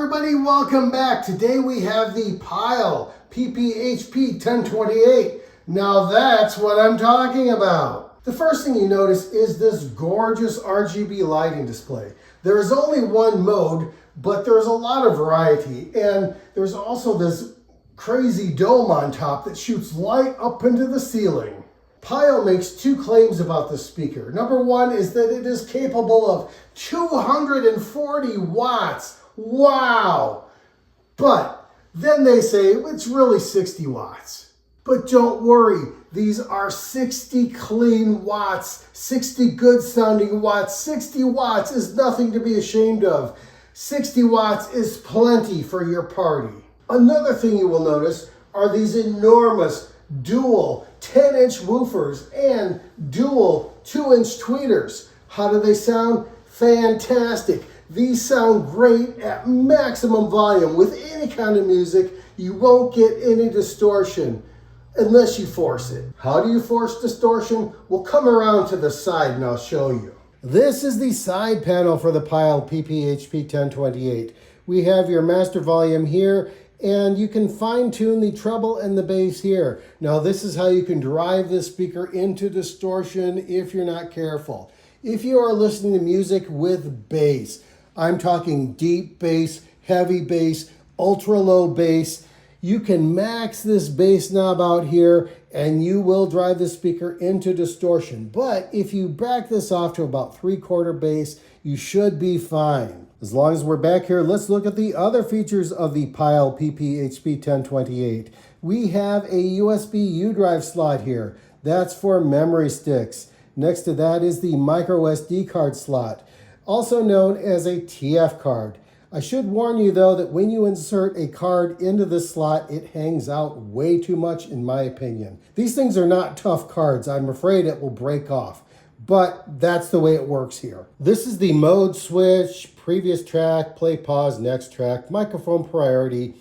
everybody, welcome back. Today we have the PYLE PPHP1028. Now that's what I'm talking about. The first thing you notice is this gorgeous RGB lighting display. There is only one mode, but there's a lot of variety. And there's also this crazy dome on top that shoots light up into the ceiling. PYLE makes two claims about this speaker. Number one is that it is capable of 240 watts. Wow! But then they say it's really 60 watts. But don't worry, these are 60 clean watts, 60 good sounding watts. 60 watts is nothing to be ashamed of. 60 watts is plenty for your party. Another thing you will notice are these enormous dual 10-inch woofers and dual 2-inch tweeters. How do they sound? Fantastic. These sound great at maximum volume. With any kind of music, you won't get any distortion unless you force it. How do you force distortion? We'll come around to the side and I'll show you. This is the side panel for the PYLE PPHP1028. We have your master volume here, and you can fine-tune the treble and the bass here. Now this is how you can drive this speaker into distortion if you're not careful. If you are listening to music with bass, I'm talking deep bass, heavy bass, ultra low bass, you can max this bass knob out here and you will drive the speaker into distortion. But if you back this off to about 3/4 bass, you should be fine. As long as we're back here, let's look at the other features of the PYLE PPHP1028. We have a USB U-drive slot here. That's for memory sticks. Next to that is the micro SD card slot, also known as a TF card. I should warn you though that when you insert a card into this slot, it hangs out way too much in my opinion. These things are not tough cards. I'm afraid it will break off. But that's the way it works here. This is the mode switch, previous track, play, pause, next track, microphone priority.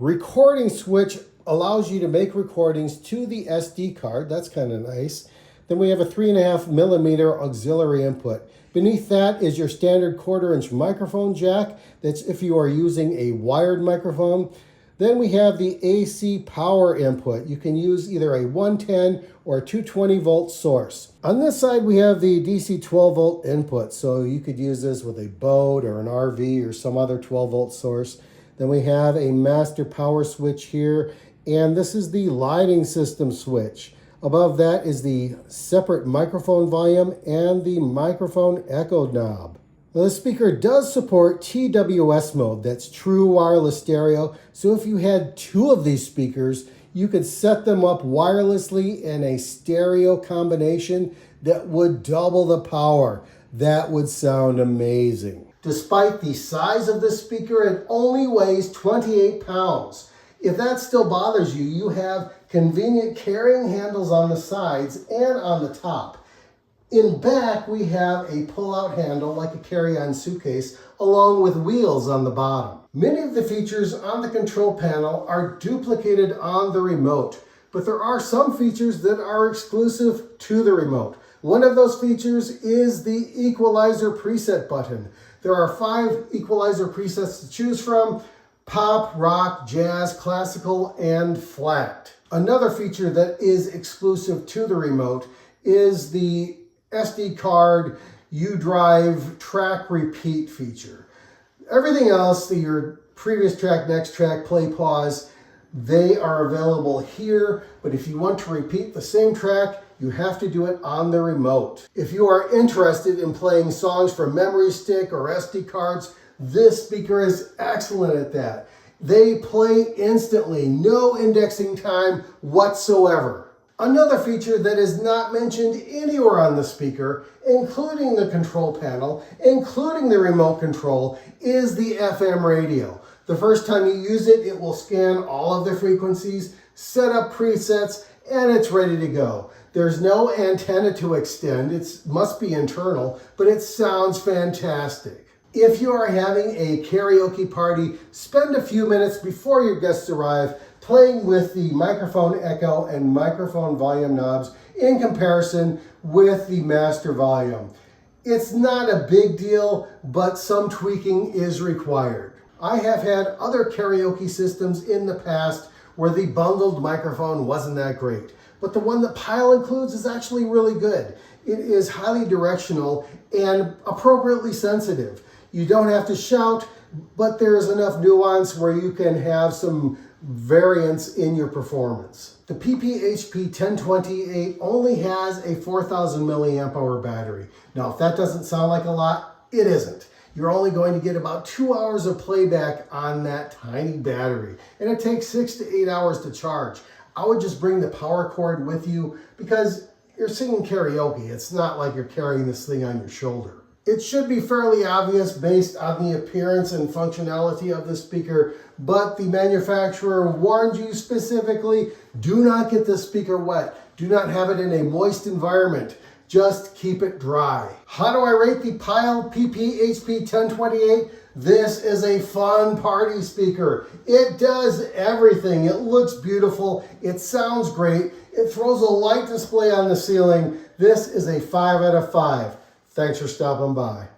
Recording switch allows you to make recordings to the SD card. That's kind of nice. Then we have a 3.5mm auxiliary input. Beneath that is your standard 1/4-inch microphone jack. That's if you are using a wired microphone. Then we have the AC power input. You can use either a 110 or a 220 volt source. On this side, we have the DC 12 volt input. So you could use this with a boat or an RV or some other 12 volt source. Then we have a master power switch here. And this is the lighting system switch. Above that is the separate microphone volume and the microphone echo knob. Now, the speaker does support TWS mode, that's true wireless stereo. So if you had two of these speakers, you could set them up wirelessly in a stereo combination that would double the power. That would sound amazing. Despite the size of this speaker, it only weighs 28 pounds. If that still bothers you, you have convenient carrying handles on the sides and on the top. In back, we have a pull-out handle like a carry-on suitcase, along with wheels on the bottom. Many of the features on the control panel are duplicated on the remote, but there are some features that are exclusive to the remote. One of those features is the equalizer preset button. There are 5 equalizer presets to choose from: pop, rock, jazz, classical, and flat. Another feature that is exclusive to the remote is the SD card U-drive track repeat feature. Everything else, your previous track, next track, play, pause, they are available here. But if you want to repeat the same track, you have to do it on the remote. If you are interested in playing songs from memory stick or SD cards, this speaker is excellent at that. They play instantly, no indexing time whatsoever. Another feature that is not mentioned anywhere on the speaker, including the control panel, including the remote control, is the FM radio. The first time you use it, it will scan all of the frequencies, set up presets, and it's ready to go. There's no antenna to extend. It must be internal, but it sounds fantastic. If you are having a karaoke party, spend a few minutes before your guests arrive playing with the microphone echo and microphone volume knobs in comparison with the master volume. It's not a big deal, but some tweaking is required. I have had other karaoke systems in the past where the bundled microphone wasn't that great. But the one that PYLE includes is actually really good. It is highly directional and appropriately sensitive. You don't have to shout, but there's enough nuance where you can have some variance in your performance. The PPHP1028 only has a 4,000 milliamp hour battery. Now, if that doesn't sound like a lot, it isn't. You're only going to get about 2 hours of playback on that tiny battery, and it takes 6 to 8 hours to charge. I would just bring the power cord with you because you're singing karaoke. It's not like you're carrying this thing on your shoulder. It should be fairly obvious based on the appearance and functionality of the speaker, but the manufacturer warned you specifically, do not get the speaker wet. Do not have it in a moist environment. Just keep it dry. How do I rate the PYLE PPHP1028? This is a fun party speaker. It does everything. It looks beautiful. It sounds great. It throws a light display on the ceiling. This is a 5 out of 5. Thanks for stopping by.